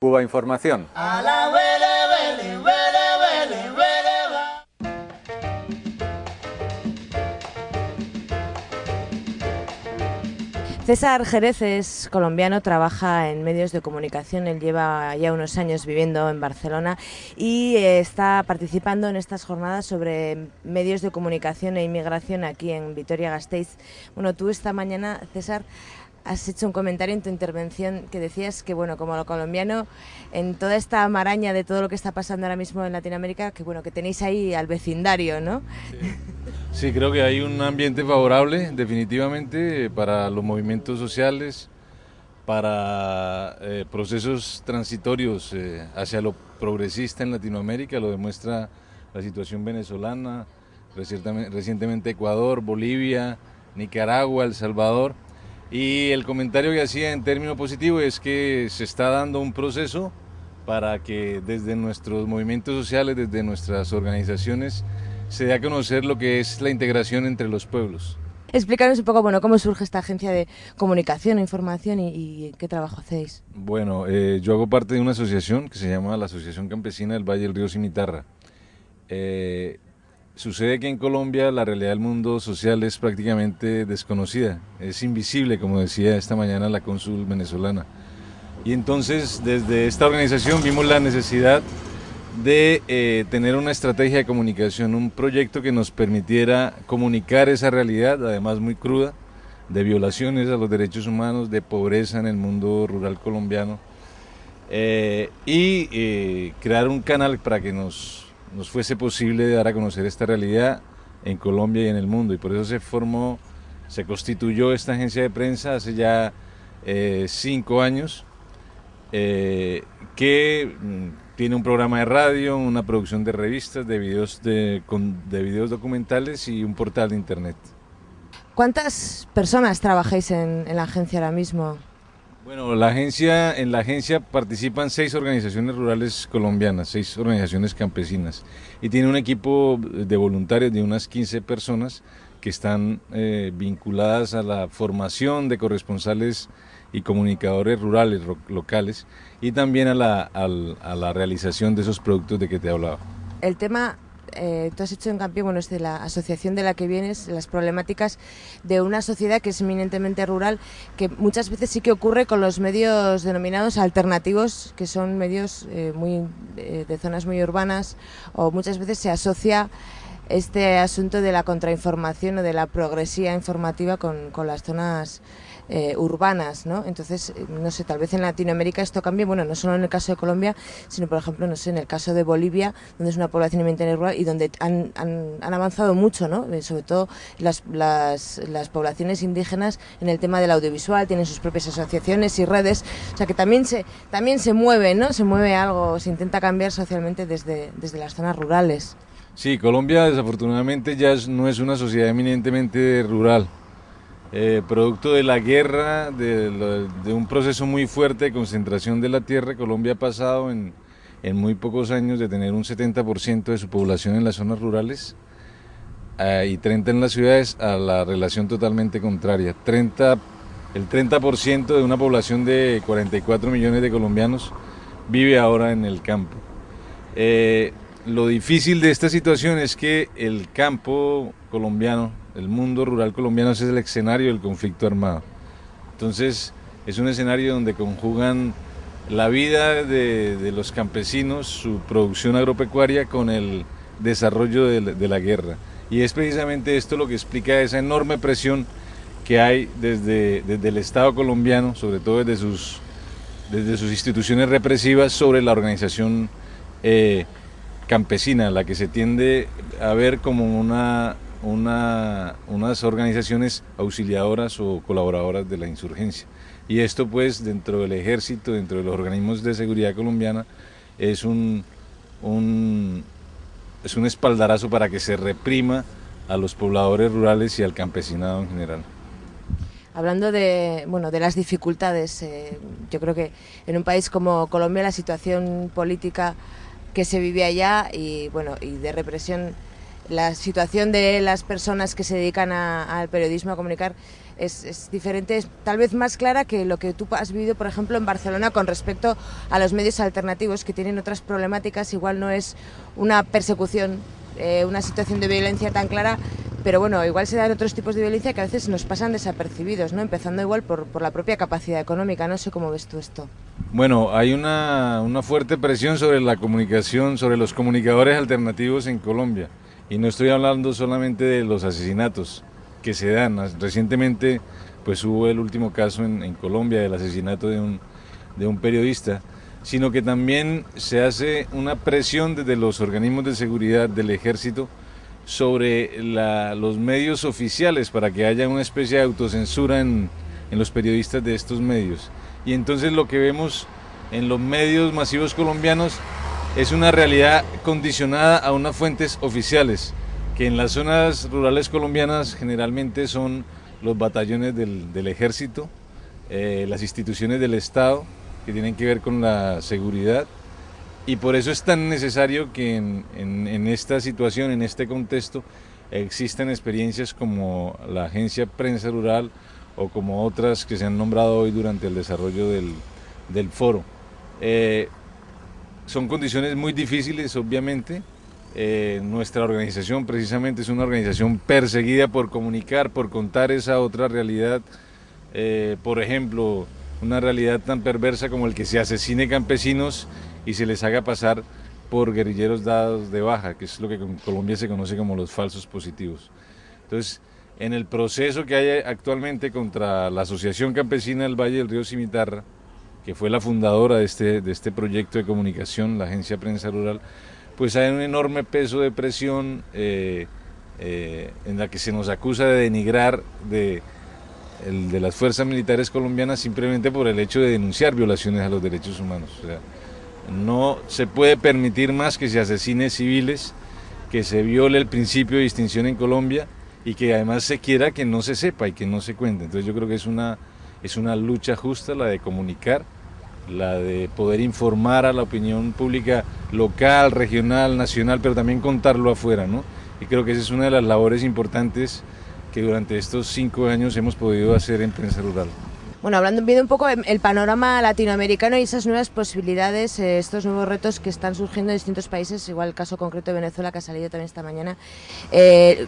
Cuba Información. César Jerez es colombiano, trabaja en medios de comunicación, él lleva ya unos años viviendo en Barcelona y está participando en estas jornadas sobre medios de comunicación e inmigración aquí en Vitoria-Gasteiz. Bueno, tú esta mañana, César, has hecho un comentario en tu intervención que decías que, bueno, como colombiano, en toda esta maraña de todo lo que está pasando ahora mismo en Latinoamérica, que bueno, que tenéis ahí al vecindario, ¿no? Sí, creo que hay un ambiente favorable definitivamente para los movimientos sociales, para procesos transitorios hacia lo progresista en Latinoamérica, lo demuestra la situación venezolana, recientemente Ecuador, Bolivia, Nicaragua, El Salvador. Y el comentario que hacía en términos positivos es que se está dando un proceso para que desde nuestros movimientos sociales, desde nuestras organizaciones, se dé a conocer lo que es la integración entre los pueblos. Explícanos un poco, bueno, cómo surge esta agencia de comunicación e información y qué trabajo hacéis. Bueno, yo hago parte de una asociación que se llama la Asociación Campesina del Valle del Río Cimitarra. Sucede que en Colombia la realidad del mundo social es prácticamente desconocida, es invisible, como decía esta mañana la cónsul venezolana. Y entonces desde esta organización vimos la necesidad de tener una estrategia de comunicación, un proyecto que nos permitiera comunicar esa realidad, además muy cruda, de violaciones a los derechos humanos, de pobreza en el mundo rural colombiano, y crear un canal para que nos fuese posible dar a conocer esta realidad en Colombia y en el mundo. Y por eso se constituyó esta agencia de prensa hace ya 5 años, que tiene un programa de radio, una producción de revistas, de videos documentales y un portal de internet. ¿Cuántas personas trabajáis en la agencia ahora mismo? Bueno, en la agencia participan 6 organizaciones rurales colombianas, 6 organizaciones campesinas, y tiene un equipo de voluntarios de unas 15 personas que están vinculadas a la formación de corresponsales y comunicadores rurales, locales, y también a la realización de esos productos de que te hablaba. El tema, tú has hecho hincapié, bueno, es de la asociación de la que vienes, las problemáticas de una sociedad que es eminentemente rural, que muchas veces sí que ocurre con los medios denominados alternativos, que son medios de zonas muy urbanas, o muchas veces se asocia este asunto de la contrainformación o de la progresía informativa con las zonas urbanas, ¿no? Entonces, no sé, tal vez en Latinoamérica esto cambie, bueno, no solo en el caso de Colombia, sino, por ejemplo, no sé, en el caso de Bolivia, donde es una población eminentemente rural y donde han avanzado mucho, ¿no? Sobre todo las poblaciones indígenas en el tema del audiovisual, tienen sus propias asociaciones y redes, o sea que también se mueve, ¿no? Se mueve algo, se intenta cambiar socialmente desde las zonas rurales. Sí, Colombia desafortunadamente ya no es una sociedad eminentemente rural. Producto de la guerra, de un proceso muy fuerte de concentración de la tierra, Colombia ha pasado en muy pocos años de tener un 70% de su población en las zonas rurales y 30% en las ciudades, a la relación totalmente contraria. El 30% de una población de 44 millones de colombianos vive ahora en el campo. Lo difícil de esta situación es que el campo colombiano, el mundo rural colombiano, es el escenario del conflicto armado. Entonces es un escenario donde conjugan la vida de los campesinos, su producción agropecuaria, con el desarrollo de la guerra. Y es precisamente esto lo que explica esa enorme presión que hay desde el Estado colombiano, sobre todo desde sus instituciones represivas, sobre la organización campesina, la que se tiende a ver como unas organizaciones auxiliadoras o colaboradoras de la insurgencia. Y esto, pues, dentro del ejército, dentro de los organismos de seguridad colombiana, es un espaldarazo para que se reprima a los pobladores rurales y al campesinado en general. Hablando de las dificultades, yo creo que en un país como Colombia la situación política que se vive allá y de represión la situación de las personas que se dedican al periodismo, a comunicar, es diferente, es tal vez más clara que lo que tú has vivido, por ejemplo, en Barcelona con respecto a los medios alternativos, que tienen otras problemáticas. Igual no es una persecución, una situación de violencia tan clara, pero bueno, igual se dan otros tipos de violencia que a veces nos pasan desapercibidos, ¿no? Empezando igual por la propia capacidad económica. No sé cómo ves tú esto. Bueno, hay una fuerte presión sobre la comunicación, sobre los comunicadores alternativos en Colombia. Y no estoy hablando solamente de los asesinatos que se dan. Recientemente pues hubo el último caso en Colombia del asesinato de un periodista, sino que también se hace una presión desde los organismos de seguridad del ejército sobre los medios oficiales para que haya una especie de autocensura en los periodistas de estos medios. Y entonces lo que vemos en los medios masivos colombianos es una realidad condicionada a unas fuentes oficiales, que en las zonas rurales colombianas generalmente son los batallones del ejército, las instituciones del Estado que tienen que ver con la seguridad, y por eso es tan necesario que en esta situación, en este contexto, existan experiencias como la Agencia Prensa Rural o como otras que se han nombrado hoy durante el desarrollo del foro. Son condiciones muy difíciles, obviamente. Nuestra organización precisamente es una organización perseguida por comunicar, por contar esa otra realidad. Por ejemplo, una realidad tan perversa como el que se asesine campesinos y se les haga pasar por guerrilleros dados de baja, que es lo que en Colombia se conoce como los falsos positivos. Entonces, en el proceso que hay actualmente contra la Asociación Campesina del Valle del Río Cimitarra, que fue la fundadora de este proyecto de comunicación, la Agencia Prensa Rural, pues hay un enorme peso de presión en la que se nos acusa de denigrar de las fuerzas militares colombianas simplemente por el hecho de denunciar violaciones a los derechos humanos. O sea, no se puede permitir más que se asesine civiles, que se viole el principio de distinción en Colombia y que además se quiera que no se sepa y que no se cuente. Entonces yo creo que es una lucha justa la de comunicar, la de poder informar a la opinión pública local, regional, nacional, pero también contarlo afuera, ¿no? Y creo que esa es una de las labores importantes que durante estos 5 años hemos podido hacer en Prensa Rural. Bueno, viendo un poco el panorama latinoamericano y esas nuevas posibilidades, estos nuevos retos que están surgiendo en distintos países, igual el caso concreto de Venezuela que ha salido también esta mañana,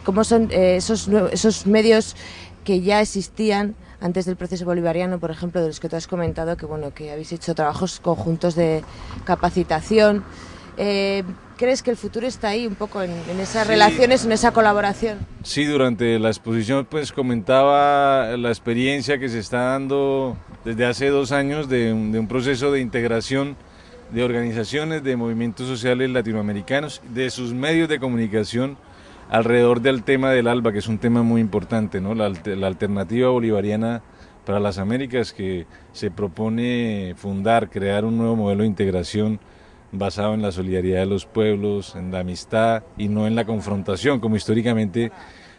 ¿cómo son esos medios que ya existían antes del proceso bolivariano, por ejemplo, de los que tú has comentado, que bueno, que habéis hecho trabajos conjuntos de capacitación? ¿Crees que el futuro está ahí un poco en esas relaciones, en esa colaboración? Sí, durante la exposición pues comentaba la experiencia que se está dando desde hace 2 años de un proceso de integración de organizaciones, de movimientos sociales latinoamericanos, de sus medios de comunicación alrededor del tema del ALBA, que es un tema muy importante, ¿no? La alternativa bolivariana para las Américas, que se propone crear un nuevo modelo de integración basado en la solidaridad de los pueblos, en la amistad y no en la confrontación, como históricamente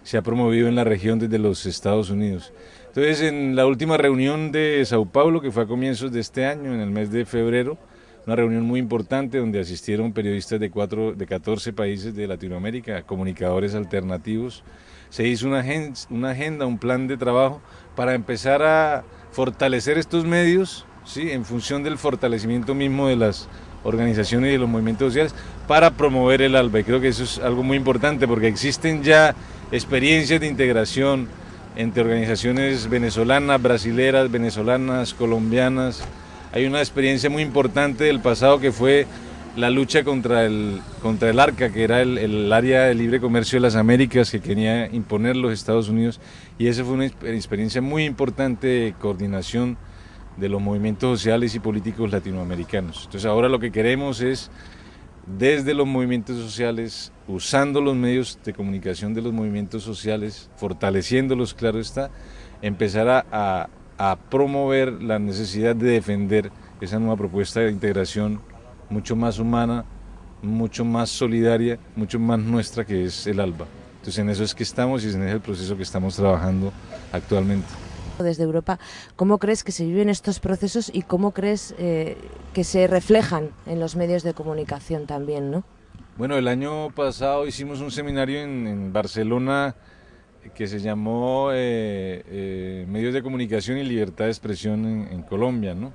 se ha promovido en la región desde los Estados Unidos. Entonces, en la última reunión de Sao Paulo, que fue a comienzos de este año, en el mes de febrero, una reunión muy importante donde asistieron periodistas de 14 países de Latinoamérica, comunicadores alternativos, se hizo una agenda, un plan de trabajo para empezar a fortalecer estos medios, ¿sí?, en función del fortalecimiento mismo de las organizaciones y de los movimientos sociales para promover el ALBA. Y creo que eso es algo muy importante porque existen ya experiencias de integración entre organizaciones venezolanas, brasileras, venezolanas, colombianas. Hay una experiencia muy importante del pasado que fue la lucha contra el ARCA, que era el área de libre comercio de las Américas que quería imponer los Estados Unidos, y esa fue una experiencia muy importante de coordinación de los movimientos sociales y políticos latinoamericanos. Entonces ahora lo que queremos es, desde los movimientos sociales, usando los medios de comunicación de los movimientos sociales, fortaleciéndolos, claro está, empezar a promover la necesidad de defender esa nueva propuesta de integración mucho más humana, mucho más solidaria, mucho más nuestra, que es el ALBA. Entonces en eso es que estamos y en ese es el proceso que estamos trabajando actualmente. Desde Europa, ¿cómo crees que se viven estos procesos y cómo crees que se reflejan en los medios de comunicación también, ¿no? Bueno, el año pasado hicimos un seminario en Barcelona que se llamó Medios de Comunicación y Libertad de Expresión en Colombia, ¿no?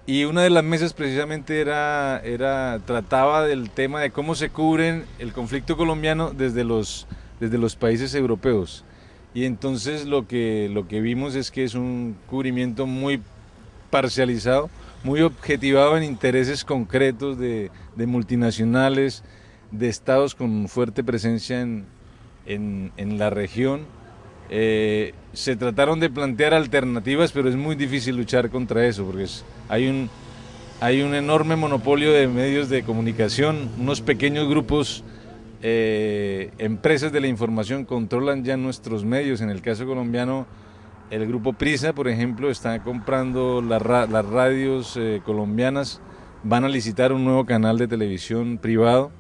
Y una de las mesas precisamente trataba del tema de cómo se cubren el conflicto colombiano desde los países europeos. Y entonces lo que vimos es que es un cubrimiento muy parcializado, muy objetivado en intereses concretos de multinacionales, de estados con fuerte presencia en la región. Se trataron de plantear alternativas, pero es muy difícil luchar contra eso, porque hay un enorme monopolio de medios de comunicación, unos pequeños grupos, empresas de la información controlan ya nuestros medios. En el caso colombiano, el grupo Prisa, por ejemplo, está comprando las radios colombianas, van a licitar un nuevo canal de televisión privado.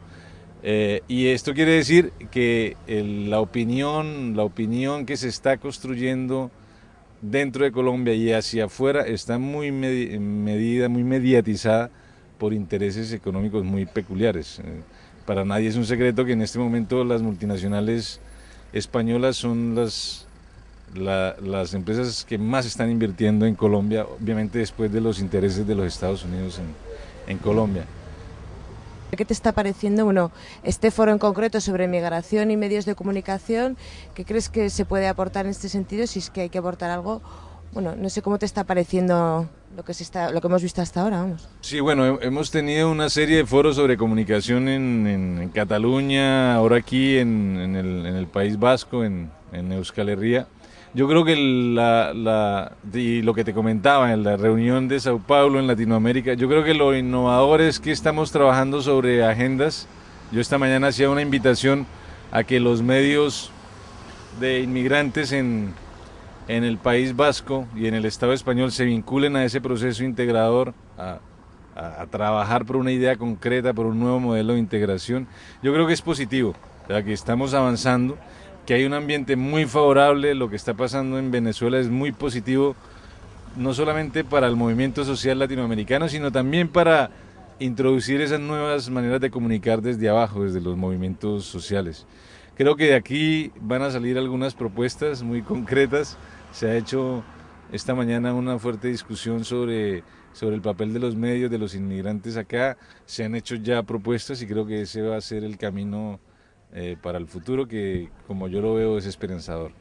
Y esto quiere decir que la opinión que se está construyendo dentro de Colombia y hacia afuera está muy medida, muy mediatizada por intereses económicos muy peculiares. Para nadie es un secreto que en este momento las multinacionales españolas son las empresas que más están invirtiendo en Colombia, obviamente después de los intereses de los Estados Unidos en Colombia. ¿Qué te está pareciendo, bueno, este foro en concreto sobre migración y medios de comunicación? ¿Qué crees que se puede aportar en este sentido, si es que hay que aportar algo? Bueno, no sé cómo te está pareciendo lo que hemos visto hasta ahora, vamos. Sí, bueno, hemos tenido una serie de foros sobre comunicación en Cataluña, ahora aquí en el País Vasco, en Euskal Herria. Yo creo que y lo que te comentaba en la reunión de Sao Paulo en Latinoamérica, yo creo que lo innovador es que estamos trabajando sobre agendas. Yo esta mañana hacía una invitación a que los medios de inmigrantes en el País Vasco y en el Estado español se vinculen a ese proceso integrador, a trabajar por una idea concreta, por un nuevo modelo de integración. Yo creo que es positivo, o sea, que estamos avanzando, que hay un ambiente muy favorable. Lo que está pasando en Venezuela es muy positivo, no solamente para el movimiento social latinoamericano, sino también para introducir esas nuevas maneras de comunicar desde abajo, desde los movimientos sociales. Creo que de aquí van a salir algunas propuestas muy concretas. Se ha hecho esta mañana una fuerte discusión sobre el papel de los medios, de los inmigrantes acá. Se han hecho ya propuestas y creo que ese va a ser el camino para el futuro, que como yo lo veo es esperanzador.